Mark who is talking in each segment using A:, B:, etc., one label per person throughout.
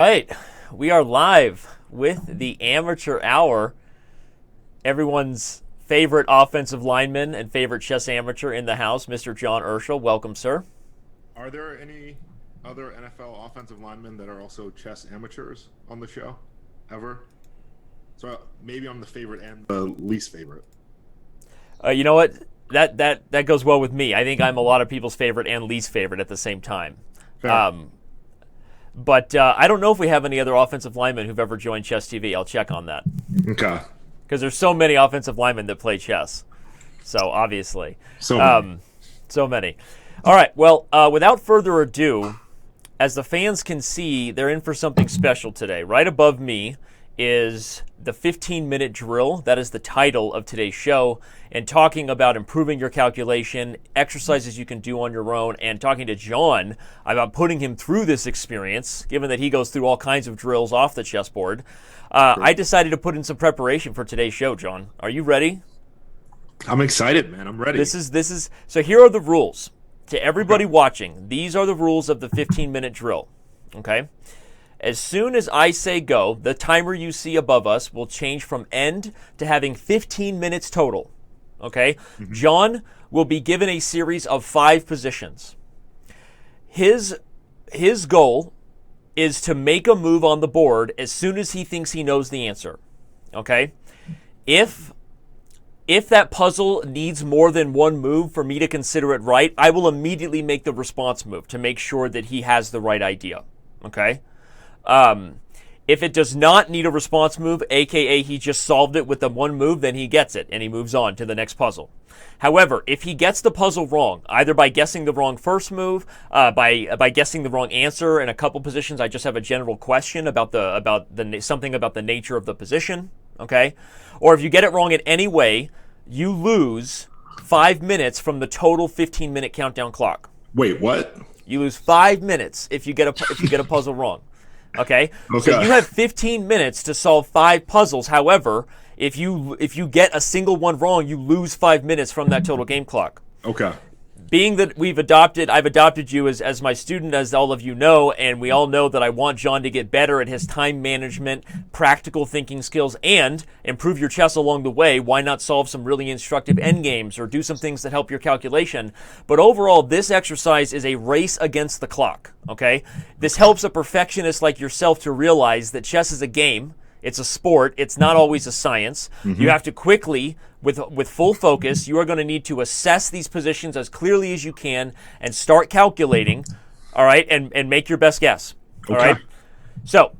A: Right, we are live with the amateur hour. Everyone's favorite offensive lineman and favorite chess amateur in the house, Mr. John Urschel. Welcome, sir.
B: Are there any other NFL offensive linemen that are also chess amateurs on the show ever? So maybe I'm the favorite and the least favorite.
A: You know what? That goes well with me. I think I'm a lot of people's favorite and least favorite at the same time.
B: Fair.
A: Um, but I don't know if we have any other offensive linemen who've ever joined Chess TV. I'll check on that
B: Okay.
A: because there's so many offensive linemen that play chess. So obviously,
B: So many.
A: so many. All right. Well, without further ado, as the fans can see, they're in for something special today. Right above me is the 15-minute drill. That is the title of today's show, and talking about improving your calculation, exercises you can do on your own, and talking to John about putting him through this experience, given that he goes through all kinds of drills off the chessboard. I decided to put in some preparation for today's show, John. Are you ready?
B: I'm excited, man. I'm ready.
A: This is so here are the rules. To everybody watching, these are the rules of the 15-minute drill. Okay? As soon as I say go, the timer you see above us will change from end to having 15 minutes total. Okay? John will be given a series of 5 positions. His goal is to make a move on the board as soon as he thinks he knows the answer. Okay? If that puzzle needs more than one move for me to consider it right, I will immediately make the response move to make sure that he has the right idea. Okay? If it does not need a response move, aka he just solved it with the one move, then he gets it and he moves on to the next puzzle. However, if he gets the puzzle wrong, either by guessing the wrong first move, by guessing the wrong answer in a couple positions, I just have a general question about something about the nature of the position. Okay, or if you get it wrong in any way, you lose 5 minutes from the total 15-minute countdown clock.
B: Wait, what?
A: You lose 5 minutes if you get a puzzle wrong. Okay? So
B: Okay.
A: you have 15 minutes to solve 5 puzzles. However, if you get a single one wrong, you lose 5 minutes from that total game clock.
B: Okay.
A: Being that I've adopted you as my student, as all of you know, and we all know that I want John to get better at his time management, practical thinking skills, and improve your chess along the way. Why not solve some really instructive endgames or do some things that help your calculation? But overall, this exercise is a race against the clock, okay? This helps a perfectionist like yourself to realize that chess is a game. It's a sport. It's not always a science. You have to quickly, with full focus, you are going to need to assess these positions as clearly as you can and start calculating, all right, and make your best guess, all
B: Okay.
A: right? So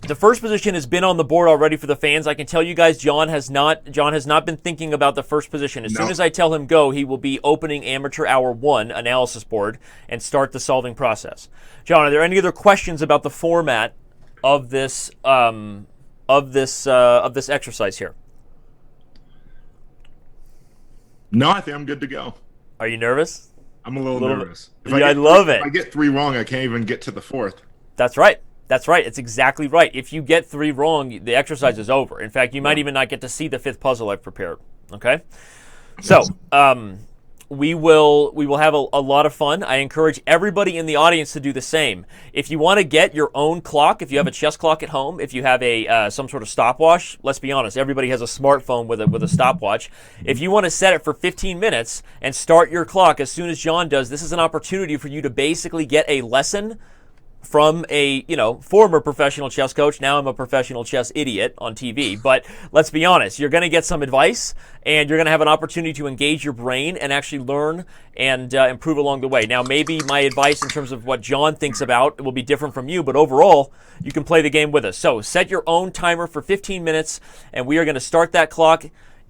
A: the first position has been on the board already for the fans. I can tell you guys, John has not been thinking about the first position. As soon as I tell him go, he will be opening Amateur Hour 1 analysis board and start the solving process. John, are there any other questions about the format of this exercise here?
B: No, I think I'm good to go.
A: Are you nervous?
B: I'm a little
A: Little bit.
B: nervous.
A: Yeah, I love it.
B: If I get 3 wrong, I can't even get to the 4th.
A: That's right. That's right. It's exactly right. If you get 3 wrong, the exercise is over. In fact, you might even not get to see the 5th puzzle I've prepared. Okay? So, we will have a lot of fun. I encourage everybody in the audience to do the same. If you want to get your own clock, if you have a chess clock at home, if you have a some sort of stopwatch, let's be honest, everybody has a smartphone with a stopwatch. If you want to set it for 15 minutes and start your clock as soon as John does, this is an opportunity for you to basically get a lesson from a former professional chess coach. Now I'm a professional chess idiot on TV. But let's be honest, you're going to get some advice, and you're going to have an opportunity to engage your brain and actually learn and improve along the way. Now, maybe my advice in terms of what John thinks about will be different from you, but overall, you can play the game with us. So set your own timer for 15 minutes, and we are going to start that clock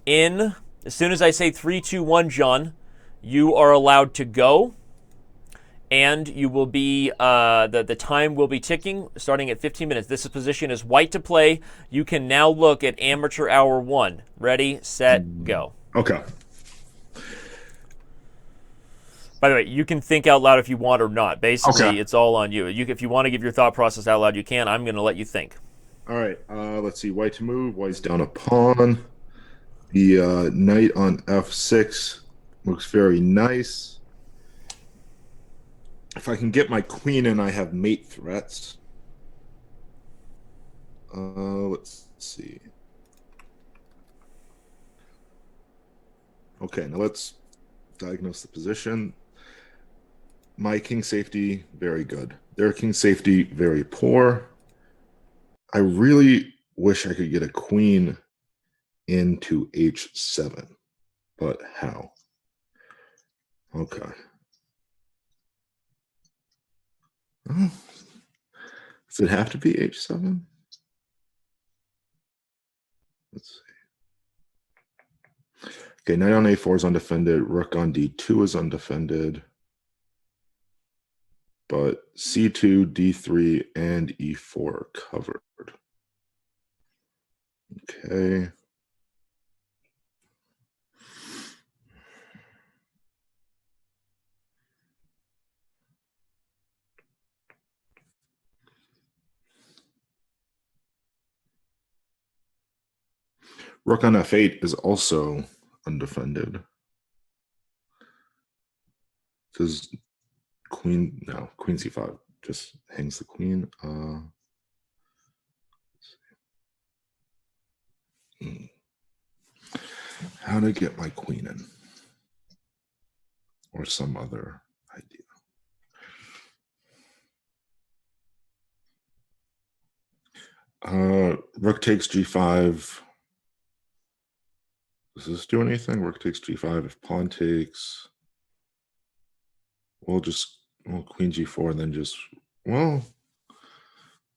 A: in as soon as I say 3, 2, 1, John. You are allowed to go. And you will be the time will be ticking starting at 15 minutes. This position is white to play. You can now look at Amateur Hour 1. Ready, set, go.
B: Okay.
A: By the way, you can think out loud if you want or not. Basically,
B: Okay.
A: it's all on you. If you want to give your thought process out loud, you can. I'm going to let you think.
B: All right. Let's see. White to move. White's down a pawn. The knight on f6 looks very nice. If I can get my queen in, I have mate threats. Let's see. Okay, now let's diagnose the position. My king safety, very good. Their king safety, very poor. I really wish I could get a queen into h7, but how? Okay. Oh, does it have to be h7? Let's see. Okay, knight on a4 is undefended. Rook on d2 is undefended. But c2, d3, and e4 are covered. Okay. Rook on f8 is also undefended. Because queen c5 just hangs the queen. How to get my queen in, or some other idea. Rook takes g5. Does this do anything? Rook takes g5. If pawn takes, we'll queen g4 and then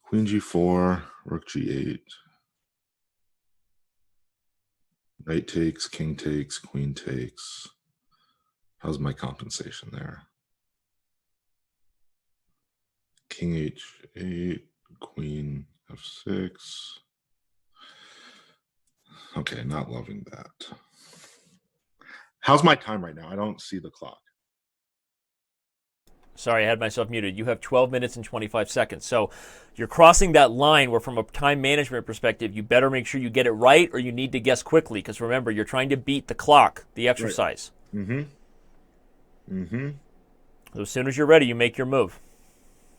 B: queen g4, rook g8. Knight takes, king takes, queen takes. How's my compensation there? King h8, queen f6. Okay, not loving that. How's my time right now? I don't see the clock.
A: Sorry, I had myself muted. You have 12 minutes and 25 seconds. So you're crossing that line where, from a time management perspective, you better make sure you get it right, or you need to guess quickly. Because remember, you're trying to beat the clock, the exercise.
B: Right.
A: So as soon as you're ready, you make your move.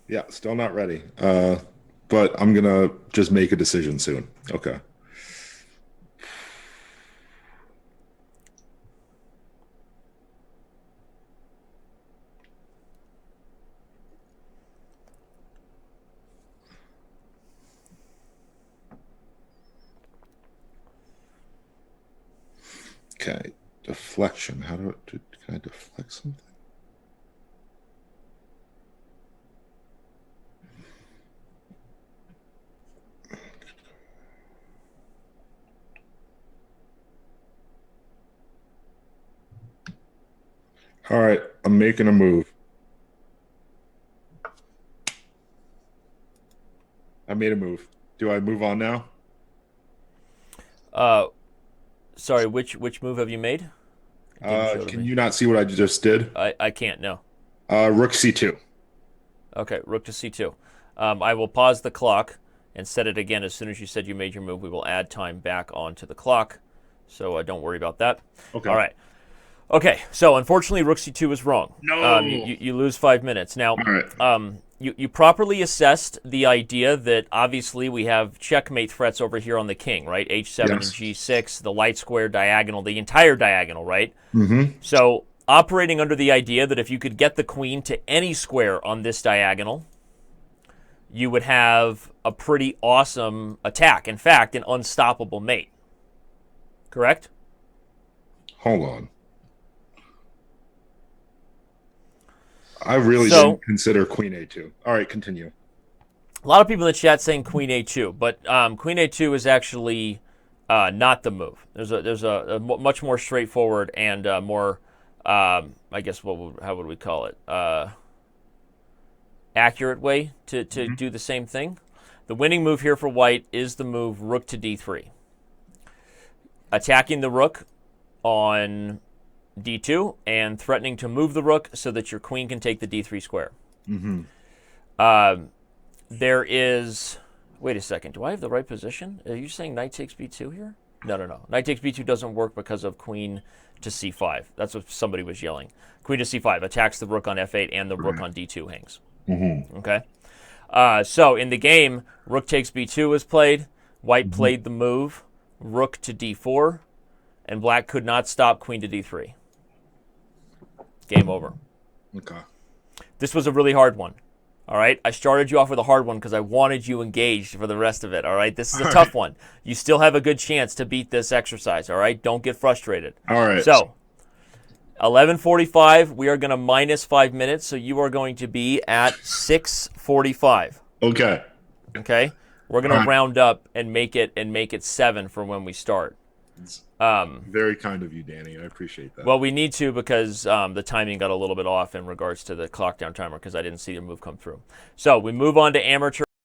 B: Yeah, still not ready. But I'm going to just make a decision soon. Okay. Okay, deflection. Can I deflect something? All right, I'm making a move. I made a move. Do I move on now?
A: Sorry, which move have you made?
B: Can you not see what I just did?
A: I can't, no.
B: Rook c2.
A: Okay, rook to c2. I will pause the clock and set it again as soon as you said you made your move. We will add time back onto the clock, so don't worry about that.
B: Okay.
A: All right. Okay, so unfortunately, rook c2 is wrong.
B: No.
A: You lose 5 minutes. Now,
B: All right.
A: You properly assessed the idea that obviously we have checkmate threats over here on the king, right? h7 and g6, the light square diagonal, the entire diagonal, right? So operating under the idea that if you could get the queen to any square on this diagonal, you would have a pretty awesome attack. In fact, an unstoppable mate. Correct?
B: Hold on. I really didn't consider queen a2. All right, continue.
A: A lot of people in the chat saying queen a2, but queen a2 is actually not the move. There's a much more straightforward and more, I guess, how would we call it? Accurate way to do the same thing. The winning move here for white is the move rook to d3. Attacking the rook on d2 and threatening to move the rook so that your queen can take the d3 square. There is... Wait a second. Do I have the right position? Are you saying knight takes b2 here? No. Knight takes b2 doesn't work because of queen to c5. That's what somebody was yelling. Queen to c5 attacks the rook on f8 and the rook on d2 hangs. Okay? So in the game, rook takes b2 was played. White played the move, rook to d4, and black could not stop queen to d3. Game over.
B: Okay.
A: This was a really hard one. All right, I started you off with a hard one because I wanted you engaged for the rest of it. All right, this is a tough one. You still have a good chance to beat this exercise. All right, don't get frustrated.
B: All right.
A: So, 11:45. We are going to minus 5 minutes, so you are going to be at 6:45.
B: Okay.
A: Okay, we're going to round up and make it 7 for when we start.
B: Very kind of you, Danny. I appreciate that.
A: Well, we need to because the timing got a little bit off in regards to the clock down timer because I didn't see your move come through. So we move on to amateur.